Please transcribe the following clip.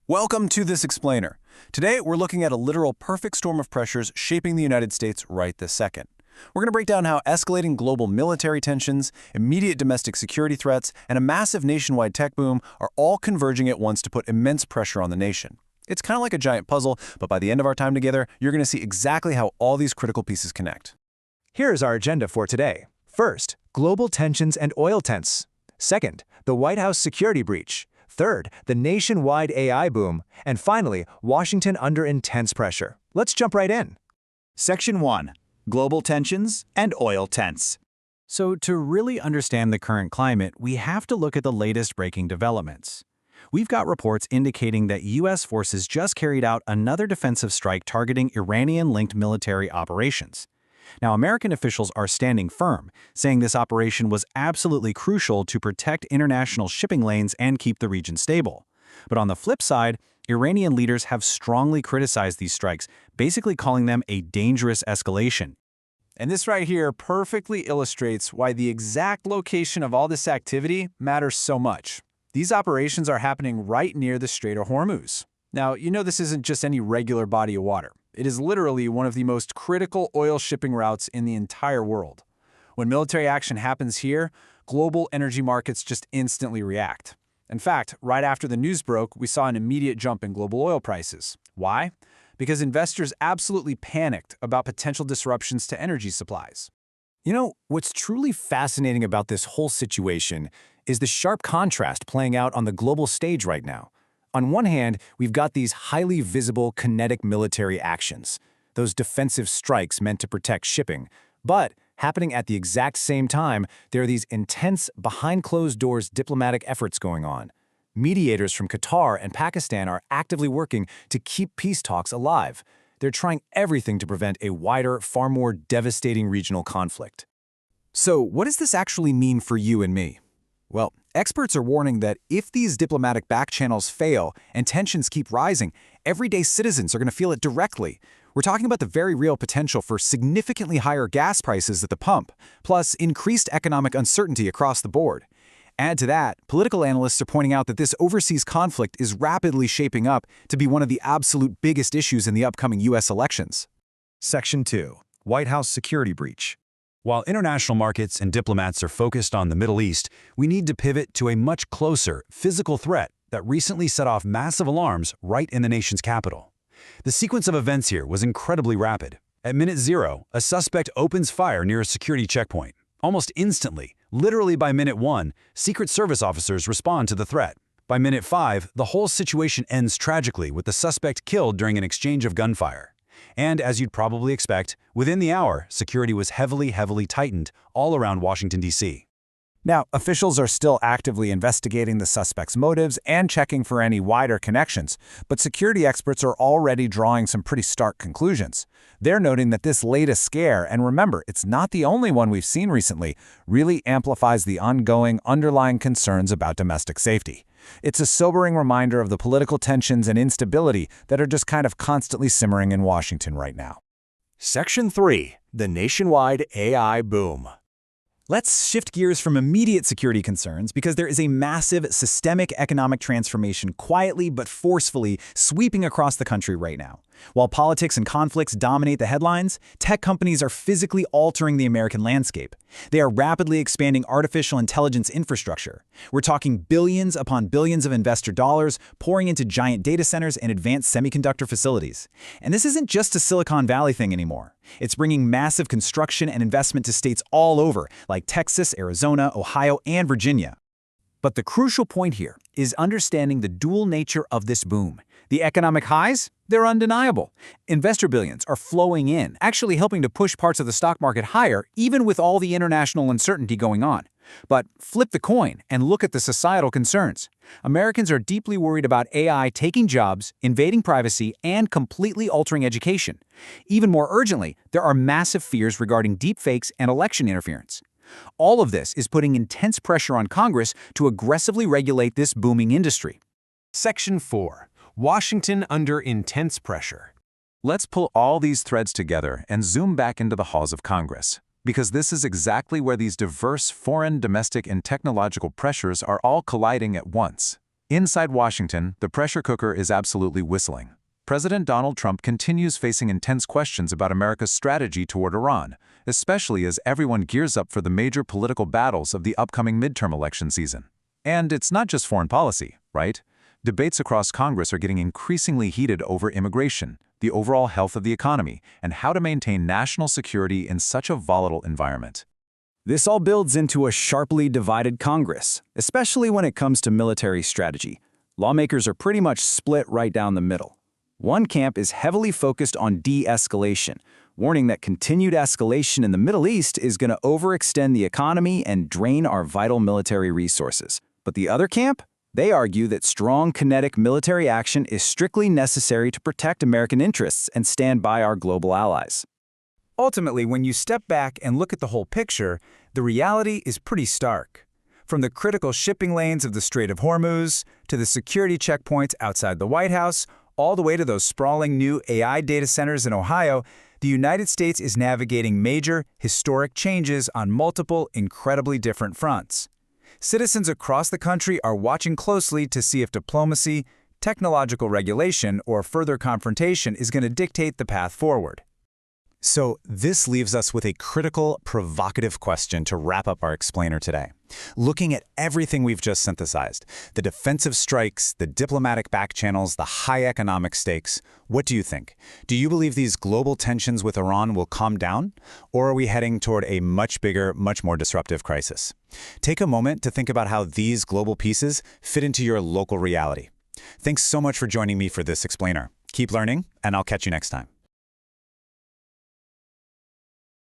Welcome to This Explainer. Today, we're looking at a literal perfect storm of pressures shaping the United States right this second. We're going to break down how escalating global military tensions, immediate domestic security threats, and a massive nationwide tech boom are all converging at once to put immense pressure on the nation. It's kind of like a giant puzzle, but by the end of our time together, you're going to see exactly how all these critical pieces connect. Here's our agenda for today. First, global tensions and oil tense. Second, the White House security breach. Third, the nationwide AI boom. And finally, Washington under intense pressure. Let's jump right in. Section 1. Global Tensions and Oil Tense. So to really understand the current climate, we have to look at the latest breaking developments. We've got reports indicating that U.S. forces just carried out another defensive strike targeting Iranian-linked military operations. Now, American officials are standing firm, saying this operation was absolutely crucial to protect international shipping lanes and keep the region stable. But on the flip side, Iranian leaders have strongly criticized these strikes, basically calling them a dangerous escalation. And this right here perfectly illustrates why the exact location of all this activity matters so much. These operations are happening right near the Strait of Hormuz. Now, you know this isn't just any regular body of water. It is literally one of the most critical oil shipping routes in the entire world. When military action happens here, global energy markets just instantly react. In fact, right after the news broke, we saw an immediate jump in global oil prices. Why? Because investors absolutely panicked about potential disruptions to energy supplies. You know, what's truly fascinating about this whole situation is the sharp contrast playing out on the global stage right now. On one hand, we've got these highly visible kinetic military actions, those defensive strikes meant to protect shipping. But happening at the exact same time, there are these intense, behind-closed-doors diplomatic efforts going on. Mediators from Qatar and Pakistan are actively working to keep peace talks alive. They're trying everything to prevent a wider, far more devastating regional conflict. So, what does this actually mean for you and me? Well, experts are warning that if these diplomatic backchannels fail and tensions keep rising, everyday citizens are going to feel it directly. We're talking about the very real potential for significantly higher gas prices at the pump, plus increased economic uncertainty across the board. Add to that, political analysts are pointing out that this overseas conflict is rapidly shaping up to be one of the absolute biggest issues in the upcoming U.S. elections. Section 2. White House security breach. While international markets and diplomats are focused on the Middle East, we need to pivot to a much closer, physical threat that recently set off massive alarms right in the nation's capital. The sequence of events here was incredibly rapid. At minute 0, a suspect opens fire near a security checkpoint. Almost instantly, literally by minute 1, Secret Service officers respond to the threat. By minute 5, the whole situation ends tragically with the suspect killed during an exchange of gunfire. And as you'd probably expect, within the hour, security was heavily tightened all around Washington, D.C. Now, officials are still actively investigating the suspect's motives and checking for any wider connections, but security experts are already drawing some pretty stark conclusions. They're noting that this latest scare, and remember, it's not the only one we've seen recently, really amplifies the ongoing underlying concerns about domestic safety. It's a sobering reminder of the political tensions and instability that are just kind of constantly simmering in Washington right now. Section 3. The nationwide AI boom. Let's shift gears from immediate security concerns because there is a massive systemic economic transformation quietly but forcefully sweeping across the country right now. While politics and conflicts dominate the headlines, tech companies are physically altering the American landscape. They are rapidly expanding artificial intelligence infrastructure. We're talking billions upon billions of investor dollars pouring into giant data centers and advanced semiconductor facilities. And this isn't just a Silicon Valley thing anymore. It's bringing massive construction and investment to states all over, like Texas, Arizona, Ohio, and Virginia. But the crucial point here is understanding the dual nature of this boom. The economic highs? They're undeniable. Investor billions are flowing in, actually helping to push parts of the stock market higher, even with all the international uncertainty going on. But flip the coin and look at the societal concerns. Americans are deeply worried about AI taking jobs, invading privacy, and completely altering education. Even more urgently, there are massive fears regarding deepfakes and election interference. All of this is putting intense pressure on Congress to aggressively regulate this booming industry. Section 4. Washington under intense pressure. Let's pull all these threads together and zoom back into the halls of Congress, because this is exactly where these diverse foreign, domestic, and technological pressures are all colliding at once. Inside Washington, the pressure cooker is absolutely whistling. President Donald Trump continues facing intense questions about America's strategy toward Iran, especially as everyone gears up for the major political battles of the upcoming midterm election season. And it's not just foreign policy, right? Debates across Congress are getting increasingly heated over immigration, the overall health of the economy, and how to maintain national security in such a volatile environment. This all builds into a sharply divided Congress, especially when it comes to military strategy. Lawmakers are pretty much split right down the middle. One camp is heavily focused on de-escalation, warning that continued escalation in the Middle East is going to overextend the economy and drain our vital military resources. But the other camp? They argue that strong kinetic military action is strictly necessary to protect American interests and stand by our global allies. Ultimately, when you step back and look at the whole picture, the reality is pretty stark. From the critical shipping lanes of the Strait of Hormuz, to the security checkpoints outside the White House, all the way to those sprawling new AI data centers in Ohio, the United States is navigating major, historic changes on multiple, incredibly different fronts. Citizens across the country are watching closely to see if diplomacy, technological regulation, or further confrontation is going to dictate the path forward. So this leaves us with a critical, provocative question to wrap up our explainer today. Looking at everything we've just synthesized, the defensive strikes, the diplomatic back channels, the high economic stakes, what do you think? Do you believe these global tensions with Iran will calm down? Or are we heading toward a much bigger, much more disruptive crisis? Take a moment to think about how these global pieces fit into your local reality. Thanks so much for joining me for this explainer. Keep learning, and I'll catch you next time.